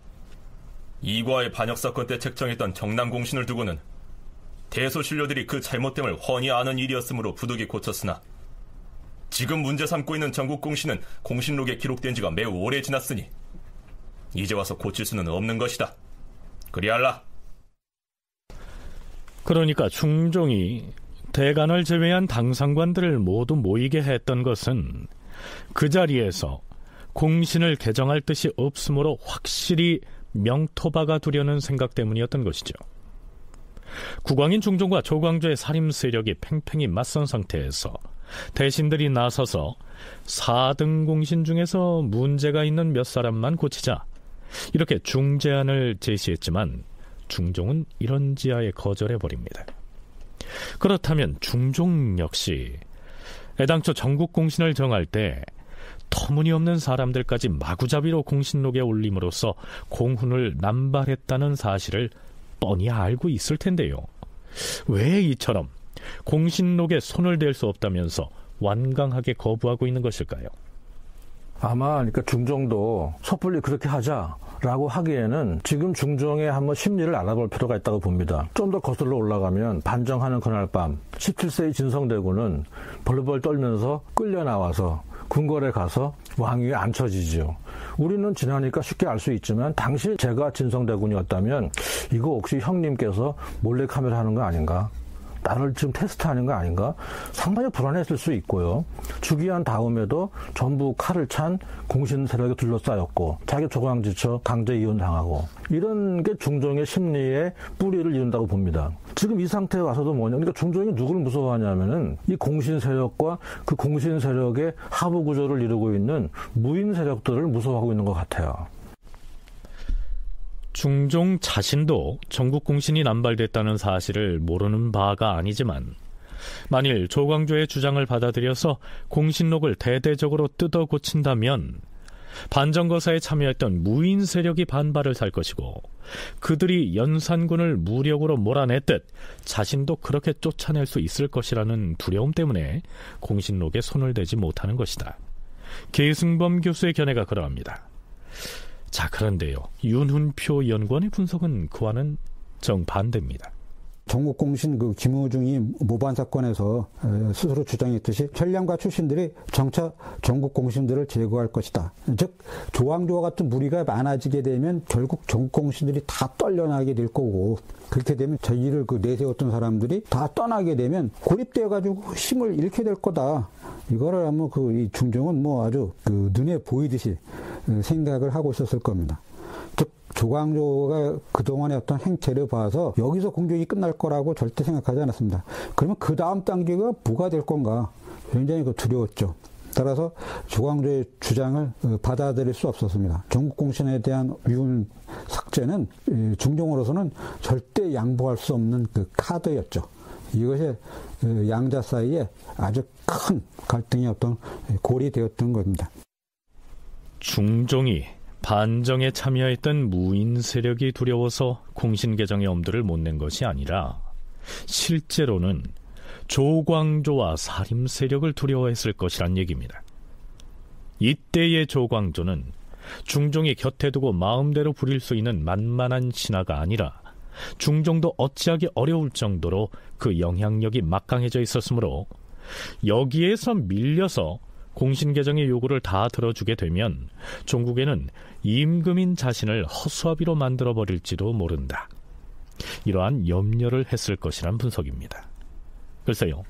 이과의 반역사건 때 책정했던 정남공신을 두고는 대소신료들이 그 잘못됨을 훤히 아는 일이었으므로 부득이 고쳤으나 지금 문제 삼고 있는 전국공신은 공신록에 기록된 지가 매우 오래 지났으니 이제 와서 고칠 수는 없는 것이다. 그리할라. 그러니까 중종이 대간을 제외한 당상관들을 모두 모이게 했던 것은 그 자리에서 공신을 개정할 뜻이 없으므로 확실히 명토박아 두려는 생각 때문이었던 것이죠. 국왕인 중종과 조광조의 살림 세력이 팽팽히 맞선 상태에서 대신들이 나서서 4등 공신 중에서 문제가 있는 몇 사람만 고치자 이렇게 중재안을 제시했지만 중종은 이런 지하에 거절해버립니다. 그렇다면 중종 역시 애당초 전국공신을 정할 때 터무니없는 사람들까지 마구잡이로 공신록에 올림으로써 공훈을 남발했다는 사실을 뻔히 알고 있을 텐데요. 왜 이처럼 공신록에 손을 댈 수 없다면서 완강하게 거부하고 있는 것일까요? 아마 그러니까 중종도 섣불리 그렇게 하자라고 하기에는 지금 중종의 한번 심리를 알아볼 필요가 있다고 봅니다. 좀 더 거슬러 올라가면 반정하는 그날 밤 17세의 진성대군은 벌벌 떨면서 끌려 나와서 궁궐에 가서 왕위에 앉혀지죠. 우리는 지나니까 쉽게 알 수 있지만 당시 제가 진성대군이었다면 이거 혹시 형님께서 몰래카메라 하는 거 아닌가? 나를 지금 테스트하는 거 아닌가? 상당히 불안했을 수 있고요. 즉위한 다음에도 전부 칼을 찬 공신 세력에 둘러싸였고 자기 조강 지쳐 강제 이혼당하고 이런 게 중종의 심리에 뿌리를 이룬다고 봅니다. 지금 이 상태에 와서도 뭐냐? 그러니까 중종이 누구를 무서워하냐면은 이 공신 세력과 그 공신 세력의 하부 구조를 이루고 있는 무인 세력들을 무서워하고 있는 것 같아요. 중종 자신도 전국공신이 남발됐다는 사실을 모르는 바가 아니지만 만일 조광조의 주장을 받아들여서 공신록을 대대적으로 뜯어 고친다면 반정거사에 참여했던 무인 세력이 반발을 살 것이고 그들이 연산군을 무력으로 몰아냈듯 자신도 그렇게 쫓아낼 수 있을 것이라는 두려움 때문에 공신록에 손을 대지 못하는 것이다. 계승범 교수의 견해가 그러합니다. 자, 그런데요, 윤훈표 연구원의 분석은 그와는 정반대입니다. 전국공신 그 김우중이 모반 사건에서 스스로 주장했듯이 전량과 출신들이 정차 전국공신들을 제거할 것이다. 즉 조광조와 같은 무리가 많아지게 되면 결국 전국공신들이 다 떨려나게 될 거고 그렇게 되면 자기를 그 내세웠던 사람들이 다 떠나게 되면 고립되어가지고 힘을 잃게 될 거다. 이거를 아마 이 중종은 뭐 아주 그 눈에 보이듯이 생각을 하고 있었을 겁니다. 즉 조광조가 그동안의 어떤 행태를 봐서 여기서 공격이 끝날 거라고 절대 생각하지 않았습니다. 그러면 그 다음 단계가 뭐가 될 건가 굉장히 두려웠죠. 따라서 조광조의 주장을 받아들일 수 없었습니다. 전국공신에 대한 위훈 삭제는 중종으로서는 절대 양보할 수 없는 그 카드였죠. 이것이 양자 사이에 아주 큰 갈등이 어떤 골이 되었던 겁니다. 중종이 반정에 참여했던 무인 세력이 두려워서 공신개정의 엄두를 못 낸 것이 아니라 실제로는 조광조와 사림 세력을 두려워했을 것이란 얘기입니다. 이때의 조광조는 중종이 곁에 두고 마음대로 부릴 수 있는 만만한 신하가 아니라 중종도 어찌하기 어려울 정도로 그 영향력이 막강해져 있었으므로 여기에서 밀려서 공신개정의 요구를 다 들어주게 되면 종국에는 임금인 자신을 허수아비로 만들어버릴지도 모른다. 이러한 염려를 했을 것이란 분석입니다. 글쎄요,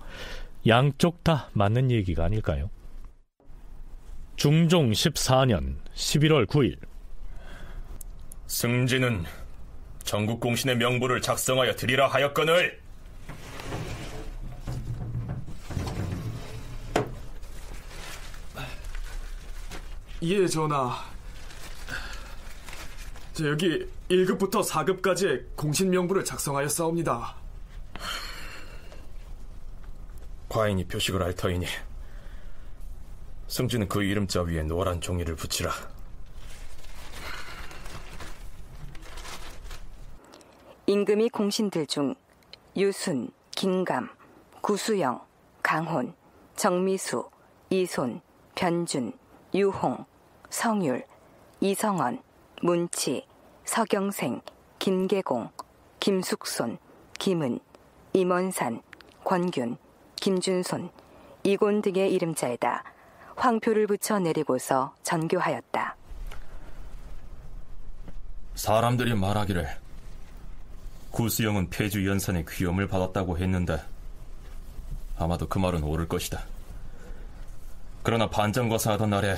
양쪽 다 맞는 얘기가 아닐까요? 중종 14년 11월 9일 승진은 전국공신의 명부를 작성하여 드리라 하였거늘. 예, 전하. 여기 1급부터 4급까지의 공신명부를 작성하였사옵니다. 과인이 표식을 할 터이니 승진은 그 이름자 위에 노란 종이를 붙이라. 임금이 공신들 중 유순, 김감, 구수영, 강혼, 정미수, 이손, 변준, 유홍, 성율, 이성원, 문치, 서경생, 김계공, 김숙손, 김은, 임원산, 권균, 김준손, 이곤 등의 이름자에다 황표를 붙여 내리고서 전교하였다. 사람들이 말하기를 구수영은 폐주 연산의 귀염을 받았다고 했는데 아마도 그 말은 옳을 것이다. 그러나 반정거사하던 날에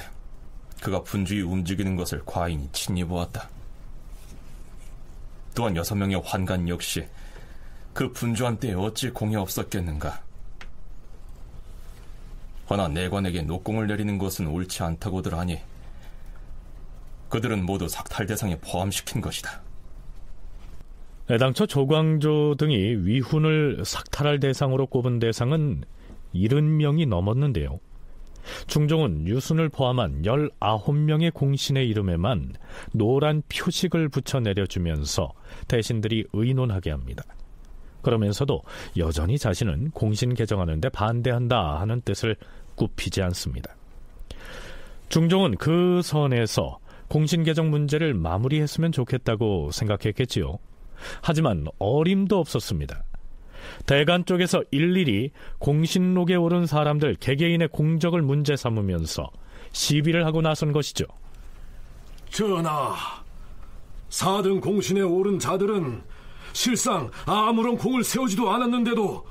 그가 분주히 움직이는 것을 과인이 친히 보았다. 또한 6명의 환관 역시 그 분주한 때에 어찌 공이 없었겠는가. 허나 내관에게 녹공을 내리는 것은 옳지 않다고들 하니 그들은 모두 삭탈 대상에 포함시킨 것이다. 애당초 조광조 등이 위훈을 삭탈할 대상으로 꼽은 대상은 70명이 넘었는데요. 중종은 유순을 포함한 19명의 공신의 이름에만 노란 표식을 붙여 내려주면서 대신들이 의논하게 합니다. 그러면서도 여전히 자신은 공신 개정하는 데 반대한다 하는 뜻을 굽히지 않습니다. 중종은 그 선에서 공신 개정 문제를 마무리했으면 좋겠다고 생각했겠지요. 하지만 어림도 없었습니다. 대간 쪽에서 일일이 공신록에 오른 사람들 개개인의 공적을 문제 삼으면서 시비를 하고 나선 것이죠. 전하, 4등 공신에 오른 자들은 실상 아무런 공을 세우지도 않았는데도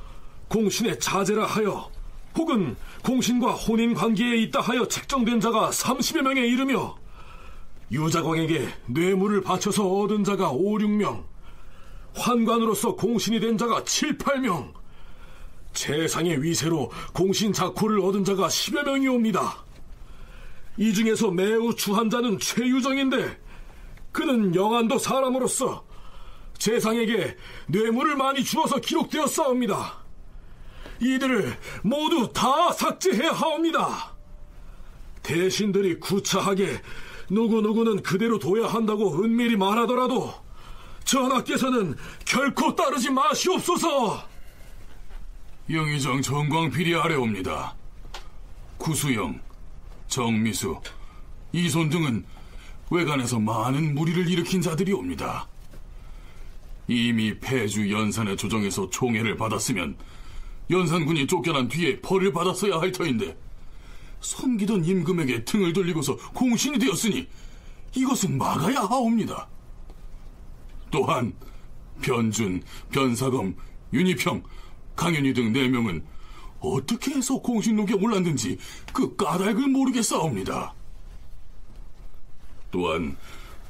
공신에 자제라 하여 혹은 공신과 혼인 관계에 있다 하여 책정된 자가 30여 명에 이르며 유자광에게 뇌물을 바쳐서 얻은 자가 5, 6명, 환관으로서 공신이 된 자가 7, 8명, 재상의 위세로 공신 작호를 얻은 자가 10여 명이옵니다. 이 중에서 매우 추한 자는 최유정인데 그는 영안도 사람으로서 재상에게 뇌물을 많이 주어서 기록되었사옵니다. 이들을 모두 다 삭제해야 하옵니다. 대신들이 구차하게 누구누구는 그대로 둬야 한다고 은밀히 말하더라도 전하께서는 결코 따르지 마시옵소서. 영의정 정광필이하려옵니다. 구수영, 정미수, 이손 등은 외관에서 많은 무리를 일으킨 자들이옵니다. 이미 폐주 연산의 조정에서 총애를 받았으면 연산군이 쫓겨난 뒤에 벌을 받았어야 할 터인데 섬기던 임금에게 등을 돌리고서 공신이 되었으니 이것은 막아야 하옵니다. 또한 변준, 변사검, 윤희평, 강윤희 등 4명은 어떻게 해서 공신록에 올랐는지 그 까닭을 모르겠사옵니다. 또한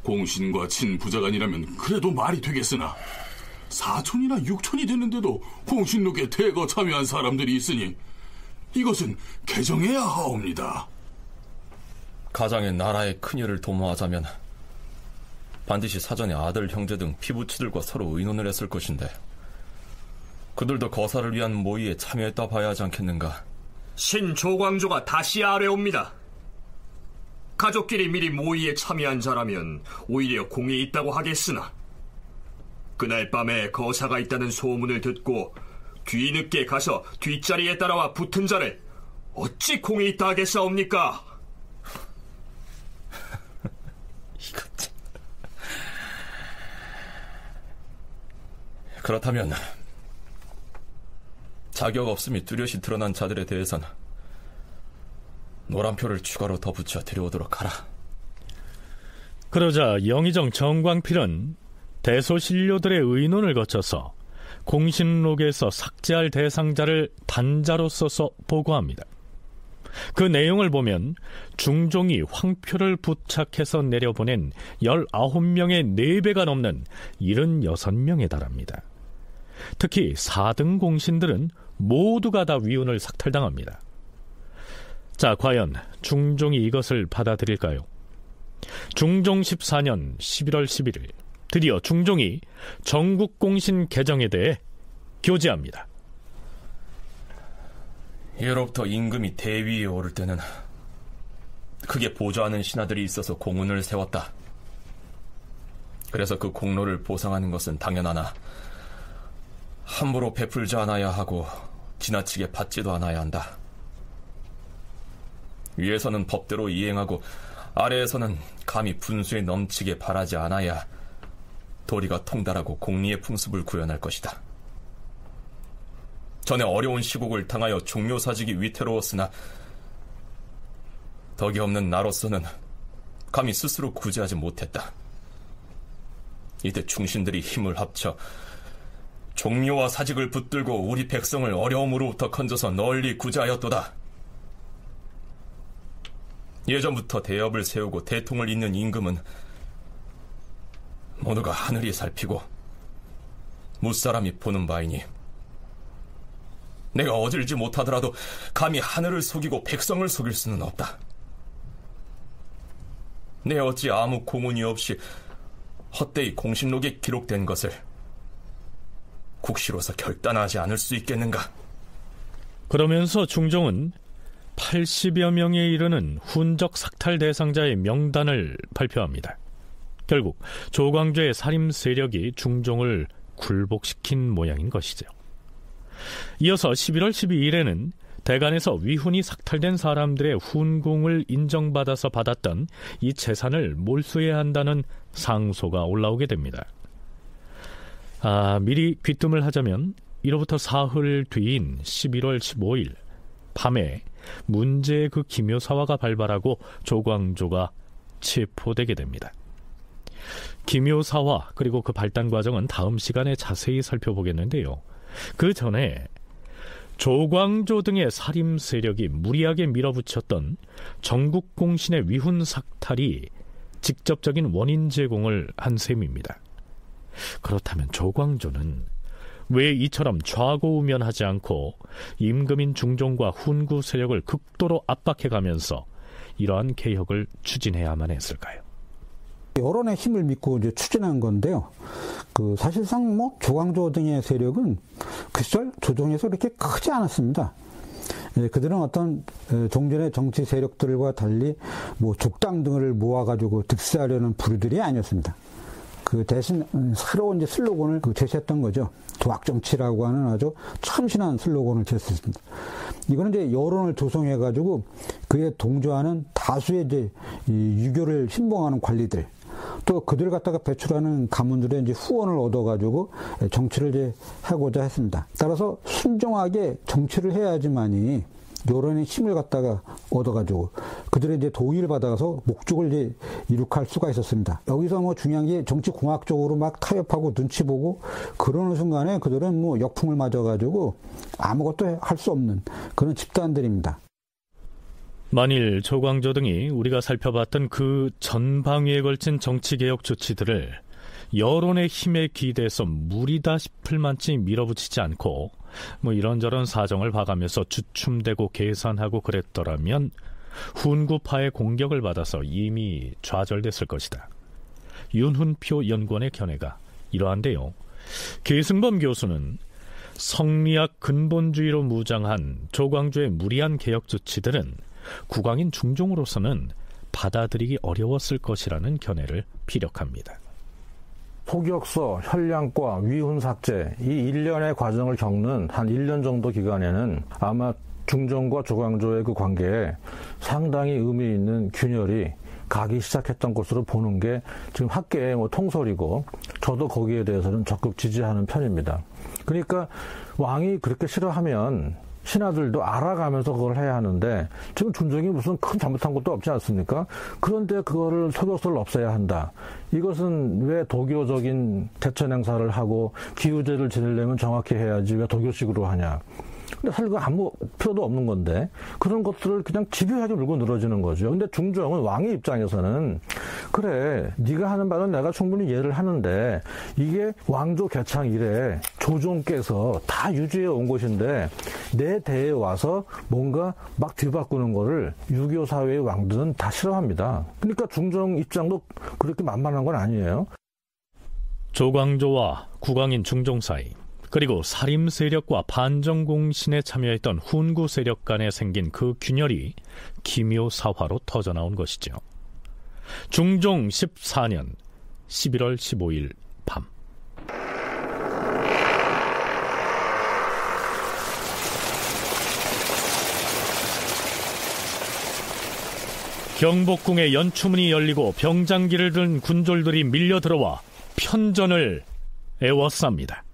공신과 친부자간이라면 그래도 말이 되겠으나 4촌이나 6촌이 됐는데도 공신록에 대거 참여한 사람들이 있으니 이것은 개정해야 하옵니다. 가장의 나라의 큰일을 도모하자면 반드시 사전에 아들, 형제 등 피부치들과 서로 의논을 했을 것인데 그들도 거사를 위한 모의에 참여했다 봐야 하지 않겠는가? 신조광조가 다시 아뢰옵니다. 가족끼리 미리 모의에 참여한 자라면 오히려 공이 있다고 하겠으나 그날 밤에 거사가 있다는 소문을 듣고 뒤늦게 가서 뒷자리에 따라와 붙은 자를 어찌 공이 있다 하겠사옵니까? 이것 참... 그렇다면 자격 없음이 뚜렷이 드러난 자들에 대해서는 노란표를 추가로 더 붙여 들여오도록 하라. 그러자 영의정 정광필은 대소신료들의 의논을 거쳐서 공신록에서 삭제할 대상자를 단자로 써서 보고합니다. 그 내용을 보면 중종이 황표를 부착해서 내려보낸 19명의 4배가 넘는 76명에 달합니다. 특히 4등 공신들은 모두가 다 위훈을 삭탈당합니다. 자, 과연 중종이 이것을 받아들일까요? 중종 14년 11월 11일 드디어 중종이 전국공신 개정에 대해 교제합니다. 예로부터 임금이 대위에 오를 때는 크게 보조하는 신하들이 있어서 공훈을 세웠다. 그래서 그 공로를 보상하는 것은 당연하나 함부로 베풀지 않아야 하고 지나치게 받지도 않아야 한다. 위에서는 법대로 이행하고 아래에서는 감히 분수에 넘치게 바라지 않아야 도리가 통달하고 공리의 풍습을 구현할 것이다. 전에 어려운 시국을 당하여 종묘사직이 위태로웠으나 덕이 없는 나로서는 감히 스스로 구제하지 못했다. 이때 충신들이 힘을 합쳐 종묘와 사직을 붙들고 우리 백성을 어려움으로부터 건져서 널리 구제하였도다. 예전부터 대업을 세우고 대통을 잇는 임금은 모두가 하늘이 살피고 무사람이 보는 바이니 내가 어질지 못하더라도 감히 하늘을 속이고 백성을 속일 수는 없다. 내 어찌 아무 공훈이 없이 헛되이 공신록에 기록된 것을 국시로서 결단하지 않을 수 있겠는가? 그러면서 중종은 80여 명에 이르는 훈적 삭탈 대상자의 명단을 발표합니다. 결국 조광조의 살인 세력이 중종을 굴복시킨 모양인 것이죠. 이어서 11월 12일에는 대간에서 위훈이 삭탈된 사람들의 훈공을 인정받아서 받았던 이 재산을 몰수해야 한다는 상소가 올라오게 됩니다. 미리 귀뜸을 하자면 이로부터 사흘 뒤인 11월 15일 밤에 문제의 그 기묘사화가 발발하고 조광조가 체포되게 됩니다. 기묘사화 그리고 그 발단 과정은 다음 시간에 자세히 살펴보겠는데요. 그 전에 조광조 등의 살인 세력이 무리하게 밀어붙였던 전국공신의 위훈 삭탈이 직접적인 원인 제공을 한 셈입니다. 그렇다면 조광조는 왜 이처럼 좌고우면하지 않고 임금인 중종과 훈구 세력을 극도로 압박해가면서 이러한 개혁을 추진해야만 했을까요? 여론의 힘을 믿고 이제 추진한 건데요. 사실상 조광조 등의 세력은 그 시절 조정에서 그렇게 크지 않았습니다. 그들은 어떤 종전의 정치 세력들과 달리 족당 등을 모아가지고 득세하려는 부류들이 아니었습니다. 그 대신 새로운 이제 슬로건을 제시했던 거죠. 도학정치라고 하는 아주 참신한 슬로건을 제시했습니다. 이거는 이제 여론을 조성해가지고 그에 동조하는 다수의 이제 유교를 신봉하는 관리들, 또 그들을 갖다가 배출하는 가문들의 이제 후원을 얻어가지고 정치를 이제 하고자 했습니다. 따라서 순종하게 정치를 해야지만이 여론의 힘을 갖다가 얻어가지고 그들의 이제 도의를 받아서 목적을 이제 이룩할 수가 있었습니다. 여기서 중요한 게 정치 공학적으로 막 타협하고 눈치 보고 그러는 순간에 그들은 역풍을 맞아가지고 아무것도 할 수 없는 그런 집단들입니다. 만일 조광조 등이 우리가 살펴봤던 그 전방위에 걸친 정치개혁 조치들을 여론의 힘에 기대서 무리다 싶을 만치 밀어붙이지 않고 이런저런 사정을 봐가면서 주춤대고 계산하고 그랬더라면 훈구파의 공격을 받아서 이미 좌절됐을 것이다. 윤훈표 연구원의 견해가 이러한데요. 계승범 교수는 성리학 근본주의로 무장한 조광조의 무리한 개혁 조치들은 국왕인 중종으로서는 받아들이기 어려웠을 것이라는 견해를 피력합니다. 포격서, 현량과, 위훈 삭제 이 일련의 과정을 겪는 한 1년 정도 기간에는 아마 중종과 조광조의 그 관계에 상당히 의미 있는 균열이 가기 시작했던 것으로 보는 게 지금 학계의 통설이고, 저도 거기에 대해서는 적극 지지하는 편입니다. 그러니까 왕이 그렇게 싫어하면 신하들도 알아가면서 그걸 해야 하는데, 지금 중종이 무슨 큰 잘못한 것도 없지 않습니까? 그런데 그거를 포격서를 없애야 한다. 이것은 왜 도교적인 대천 행사를 하고 기우제를 지내려면 정확히 해야지 왜 도교식으로 하냐. 근데 사실 그 아무 필요도 없는 건데 그런 것들을 그냥 집요하게 물고 늘어지는 거죠. 근데 중종은 왕의 입장에서는 그래, 네가 하는 바는 내가 충분히 이해를 하는데 이게 왕조 개창 이래 조종께서 다 유지해 온 것인데 내 대에 와서 뭔가 막 뒤바꾸는 거를 유교 사회의 왕들은 다 싫어합니다. 그러니까 중종 입장도 그렇게 만만한 건 아니에요. 조광조와 국왕인 중종 사이, 그리고 사림 세력과 반정공신에 참여했던 훈구 세력 간에 생긴 그 균열이 기묘사화로 터져나온 것이죠. 중종 14년 11월 15일 밤, 경복궁의 연추문이 열리고 병장기를 든 군졸들이 밀려 들어와 편전을 애워쌉니다.